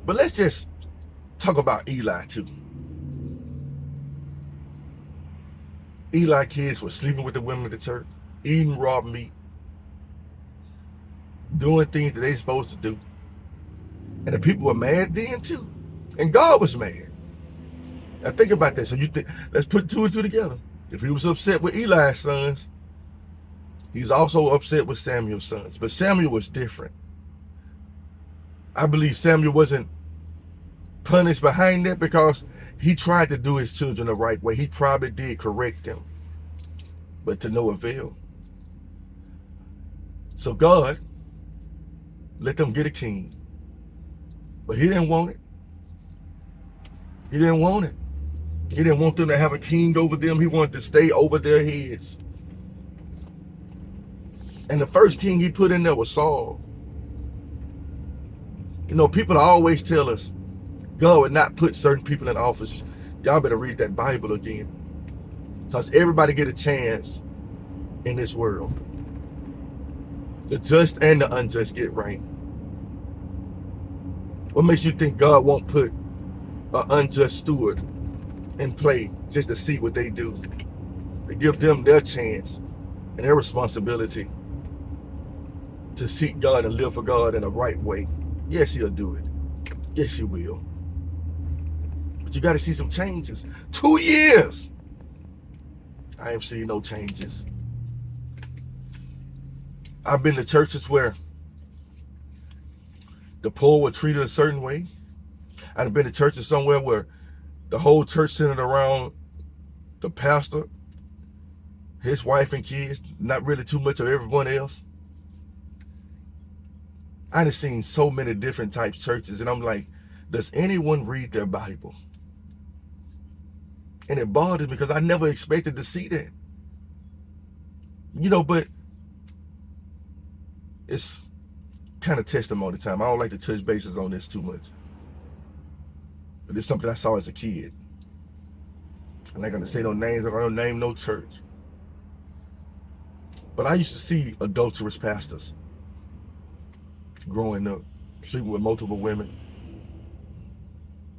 But let's just talk about Eli too. Eli kids were sleeping with the women of the church, eating raw meat, doing things that they supposed to do. And the people were mad then too. And God was mad. Now think about that. So you think, let's put two and two together. If he was upset with Eli's sons, he's also upset with Samuel's sons. But Samuel was different. I believe Samuel wasn't punished behind that because he tried to do his children the right way. He probably did correct them, but to no avail. So God let them get a king. But he didn't want it. He didn't want it. He didn't want them to have a king over them. He wanted to stay over their heads. And the first king he put in there was Saul. You know, people always tell us God would not put certain people in office. Y'all better read that Bible again. Because everybody get a chance in this world. The just and the unjust get reign. What makes you think God won't put an unjust steward in play just to see what they do? To give them their chance and their responsibility to seek God and live for God in the right way. Yes, he'll do it. Yes, he will. But you got to see some changes. 2 years. I ain't seen no changes. I've been to churches where the poor were treated a certain way. I've been to churches somewhere where the whole church centered around the pastor, his wife and kids, not really too much of everyone else. I've seen so many different types of churches, and I'm like, does anyone read their Bible? And it bothers me because I never expected to see that. You know, but it's kind of testimony time. I don't like to touch bases on this too much. But it's something I saw as a kid. I'm not going to say no names. I'm not going to name no church. But I used to see adulterous pastors growing up, sleeping with multiple women,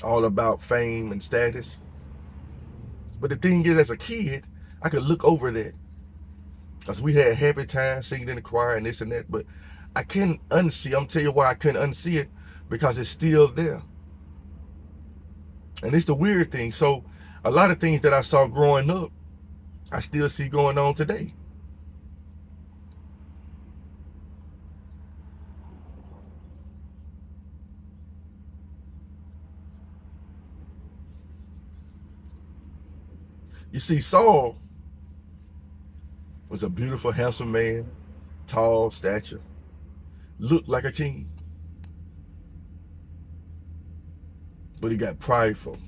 all about fame and status. But the thing is, as a kid, I could look over that. Because we had happy times singing in the choir and this and that. But I couldn't unsee. I'm going to tell you why I couldn't unsee it. Because it's still there. And it's the weird thing. So a lot of things that I saw growing up, I still see going on today. You see, Saul was a beautiful, handsome man, tall stature, looked like a king. But he got prideful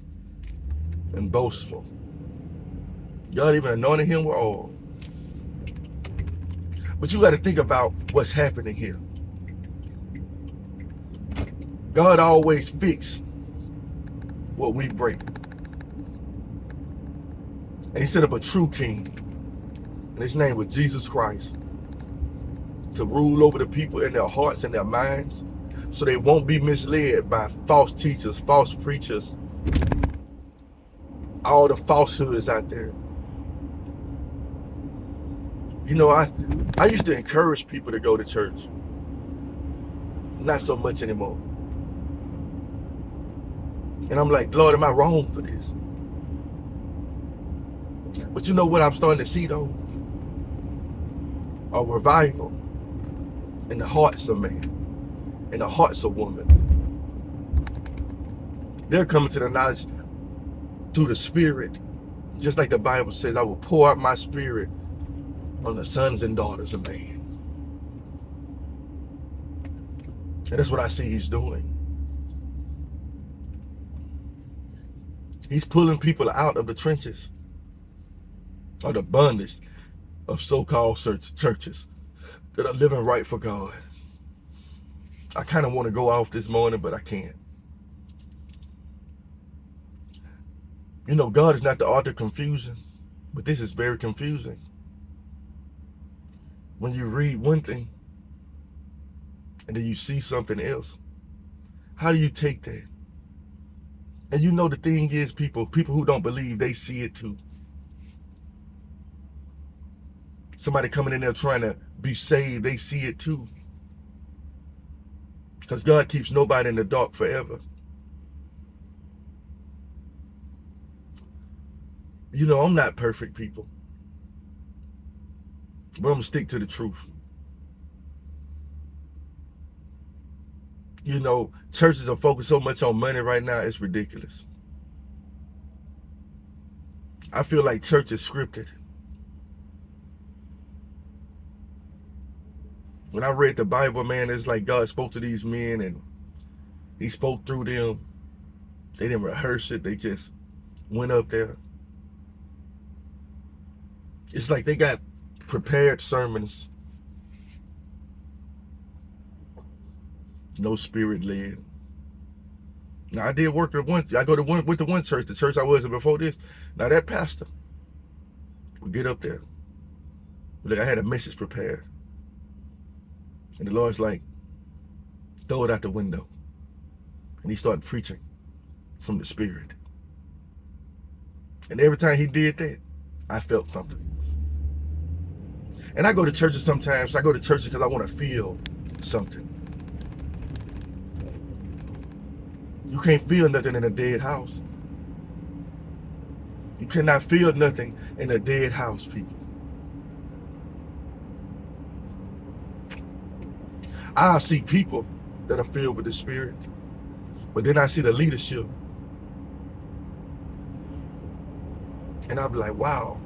and boastful. God even anointed him with oil. But you got to think about what's happening here. God always fix what we break. And he set up a true king. And his name was Jesus Christ. To rule over the people in their hearts and their minds. So they won't be misled by false teachers, false preachers. All the falsehoods out there. You know, I used to encourage people to go to church. Not so much anymore. And I'm like, Lord, am I wrong for this? But you know what I'm starting to see though? A revival in the hearts of man, in the hearts of woman. They're coming to the knowledge through the Spirit. Just like the Bible says, I will pour out my Spirit on the sons and daughters of man. And that's what I see he's doing. He's pulling people out of the trenches, or the bondage of so-called churches that are living right for God. I kind of want to go off this morning, but I can't. You know, God is not the author of confusion, but this is very confusing. When you read one thing, and then you see something else, How do you take that? And you know the thing is, people who don't believe, they see it too. Somebody coming in there trying to be saved, they see it too. Because God keeps nobody in the dark forever. You know, I'm not perfect, people. But I'm going to stick to the truth. You know, churches are focused so much on money right now, it's ridiculous. I feel like church is scripted. When I read the Bible, man, it's like God spoke to these men and he spoke through them. They didn't rehearse it. They just went up there. It's like they got prepared sermons. No spirit led. Now I did work with one. I go to one church, the church I was in before this. Now that pastor would get up there. Like, I had a message prepared. And the Lord's like, throw it out the window. And he started preaching from the Spirit. And every time he did that, I felt something. And I go to churches sometimes. I go to churches because I want to feel something. You can't feel nothing in a dead house. You cannot feel nothing in a dead house, people. I see people that are filled with the Spirit, but then I see the leadership, and I'll be like, wow,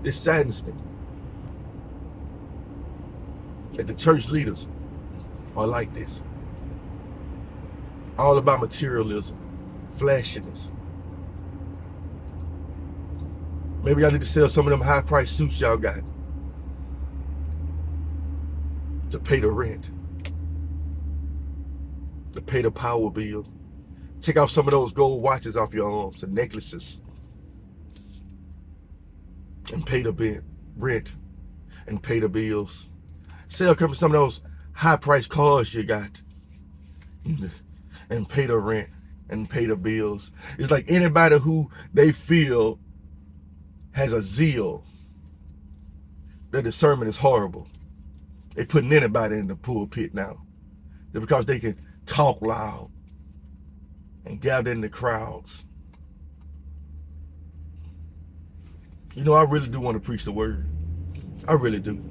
it saddens me that the church leaders are like this. All about materialism, flashiness. Maybe I need to sell some of them high-priced suits y'all got to pay the rent, to pay the power bill. Take off some of those gold watches off your arms and necklaces and pay the rent and pay the bills. Sell some of those high-priced cars you got and pay the rent and pay the bills. It's like anybody who they feel has a zeal that the sermon is horrible, they putting anybody in the pulpit now because they can talk loud and gather in the crowds. You know, I really do want to preach the word. I really do.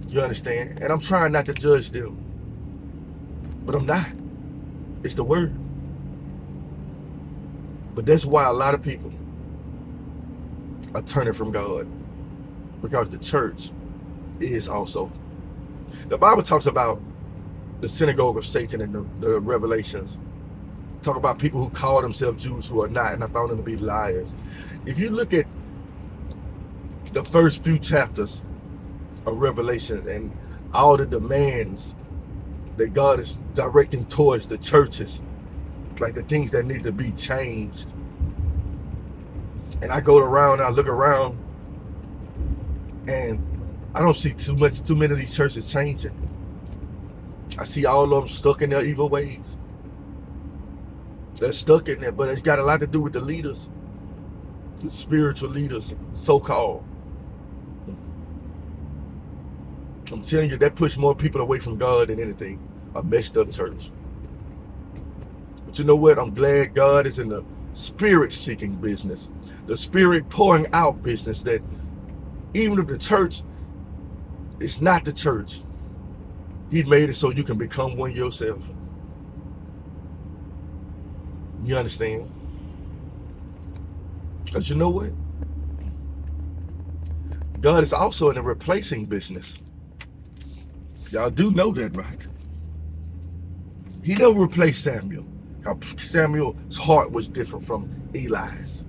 You understand? And I'm trying not to judge them, but I'm not. It's the word. But that's why a lot of people are turning from God, because the church is also. The Bible talks about the synagogue of Satan in the Revelations. Talk about people who call themselves Jews who are not, and I found them to be liars. If you look at the first few chapters of Revelation and all the demands that God is directing towards the churches, like the things that need to be changed. And I go around, I look around, and I don't see too many of these churches changing. I see all of them stuck in their evil ways. They're stuck in there, but it's got a lot to do with the leaders, the spiritual leaders, so-called. I'm telling you, that pushed more people away from God than anything. A messed up church. But you know what? I'm glad God is in the spirit-seeking business, the spirit pouring out business, that even if the church is not the church, He made it so you can become one yourself. You understand? Because you know what? God is also in the replacing business. Y'all do know that, right? He never replaced Samuel. Samuel's heart was different from Eli's.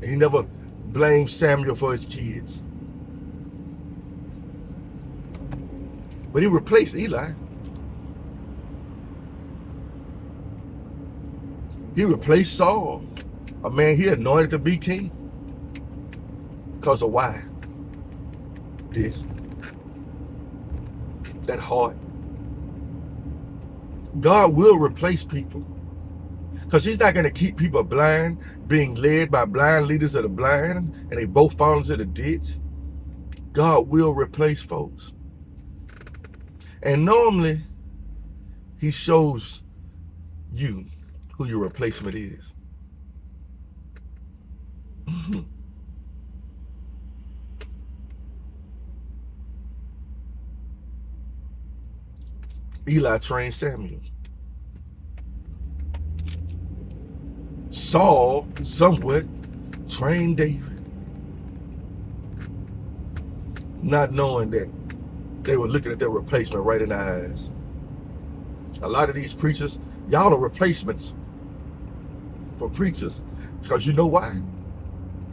He never blamed Samuel for his kids. But he replaced Eli. He replaced Saul, a man he anointed to be king. Because of why? This. that heart. God will replace people. Because he's not going to keep people blind, being led by blind leaders of the blind, and they both fall into the ditch. God will replace folks. And normally, he shows you who your replacement is. Eli trained Samuel. Saul somewhat trained David, not knowing that they were looking at their replacement right in the eyes. A lot of these preachers, y'all are replacements for preachers, because you know why?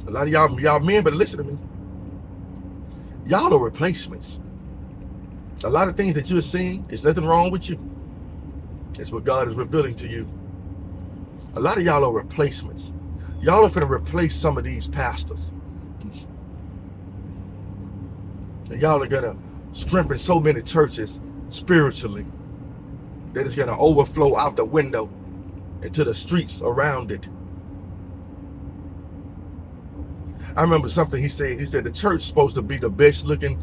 A lot of y'all men better listen to me. Y'all are replacements. A lot of things that you're seeing, there's nothing wrong with you. It's what God is revealing to you. A lot of y'all are replacements. Y'all are finna replace some of these pastors. And y'all are gonna strengthen so many churches spiritually that it's gonna overflow out the window into the streets around it. I remember something he said. He said the church is supposed to be the best looking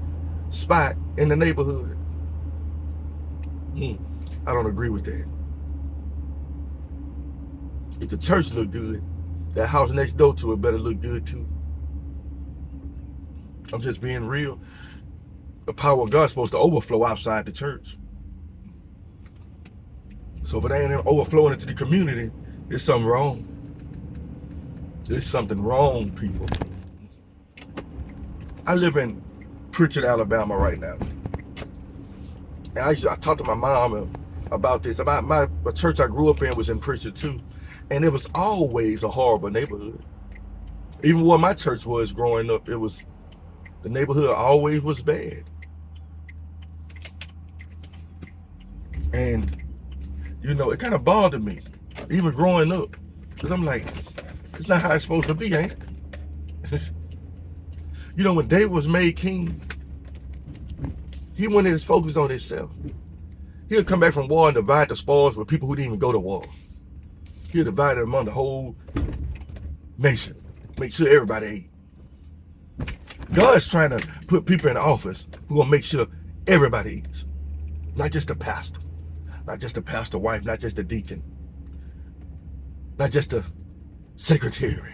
spot in the neighborhood. I don't agree with that. If the church look good, that house next door to it better look good too. I'm just being real. The power of God's supposed to overflow outside the church. So if it ain't overflowing into the community, there's something wrong. There's something wrong, people. I live in Pritchard, Alabama right now. And I talked to my mom about this. My church I grew up in was in Pritchard too. And it was always a horrible neighborhood. Even where my church was growing up, the neighborhood always was bad. And, it kind of bothered me, even growing up. Because I'm like, it's not how it's supposed to be, ain't it? When David was made king, he wanted his focus on himself. He'll come back from war and divide the spoils with people who didn't even go to war. He'll divide it among the whole nation. Make sure everybody ate. God's trying to put people in office who will make sure everybody eats. Not just the pastor. Not just the pastor wife. Not just the deacon. Not just the secretary.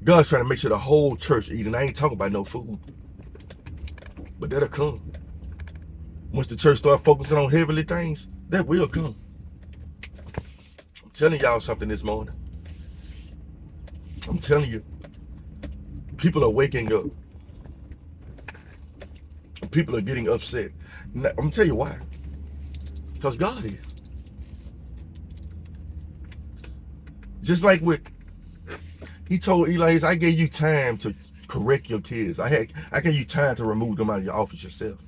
God's trying to make sure the whole church eat. And I ain't talking about no food. But that'll come. Once the church start focusing on heavenly things, that will come. I'm telling y'all something this morning. I'm telling you. People are waking up. People are getting upset. I'm going to tell you why. Because God is. Just like he told Eli, I gave you time to correct your kids. I gave you time to remove them out of your office yourself.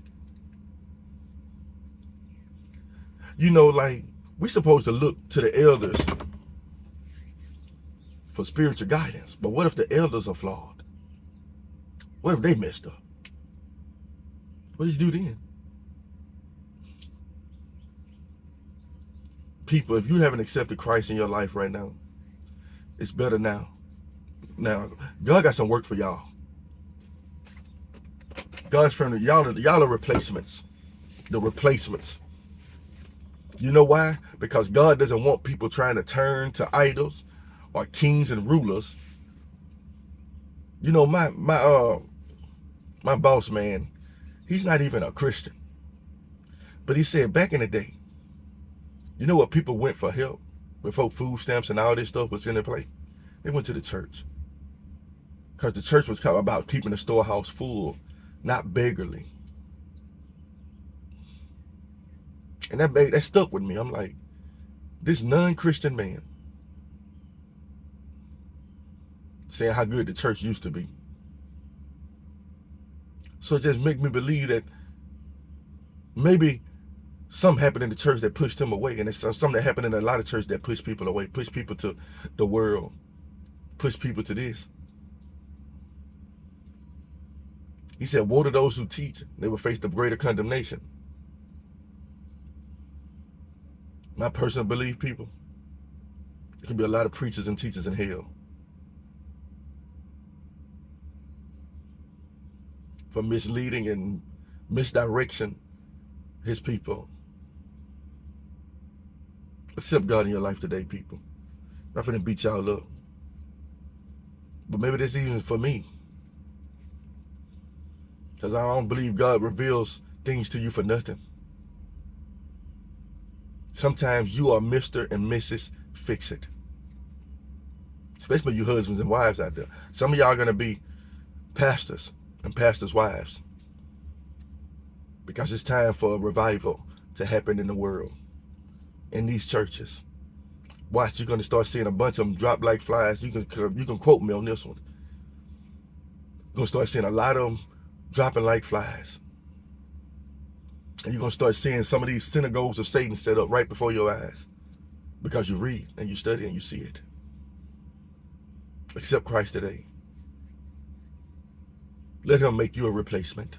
We're supposed to look to the elders for spiritual guidance. But what if the elders are flawed? What if they messed up? What do you do then? People, if you haven't accepted Christ in your life right now, it's better now. Now, God got some work for y'all. God's friend, y'all are replacements. The replacements. You know why? Because God doesn't want people trying to turn to idols or kings and rulers. My boss man, he's not even a Christian. But he said back in the day, what people went for help before food stamps and all this stuff was in their play? They went to the church. Because the church was about keeping the storehouse full, not beggarly. And that stuck with me. I'm like, this non-Christian man saying how good the church used to be. So it just make me believe that maybe something happened in the church that pushed him away. And it's something that happened in a lot of churches that push people away, push people to the world, push people to this. He said, woe to those who teach. They will face the greater condemnation. My personal belief, people, there could be a lot of preachers and teachers in hell for misleading and misdirection his people. Accept God in your life today, people. I'm not finna beat y'all up. But maybe this even for me. Because I don't believe God reveals things to you for nothing. Sometimes you are Mr. and Mrs. Fix-It. Especially you husbands and wives out there. Some of y'all are going to be pastors and pastors' wives. Because it's time for a revival to happen in the world. In these churches. Watch, you're going to start seeing a bunch of them drop like flies. You can quote me on this one. You're going to start seeing a lot of them dropping like flies. And you're going to start seeing some of these synagogues of Satan set up right before your eyes. Because you read and you study and you see it. Accept Christ today. Let him make you a replacement.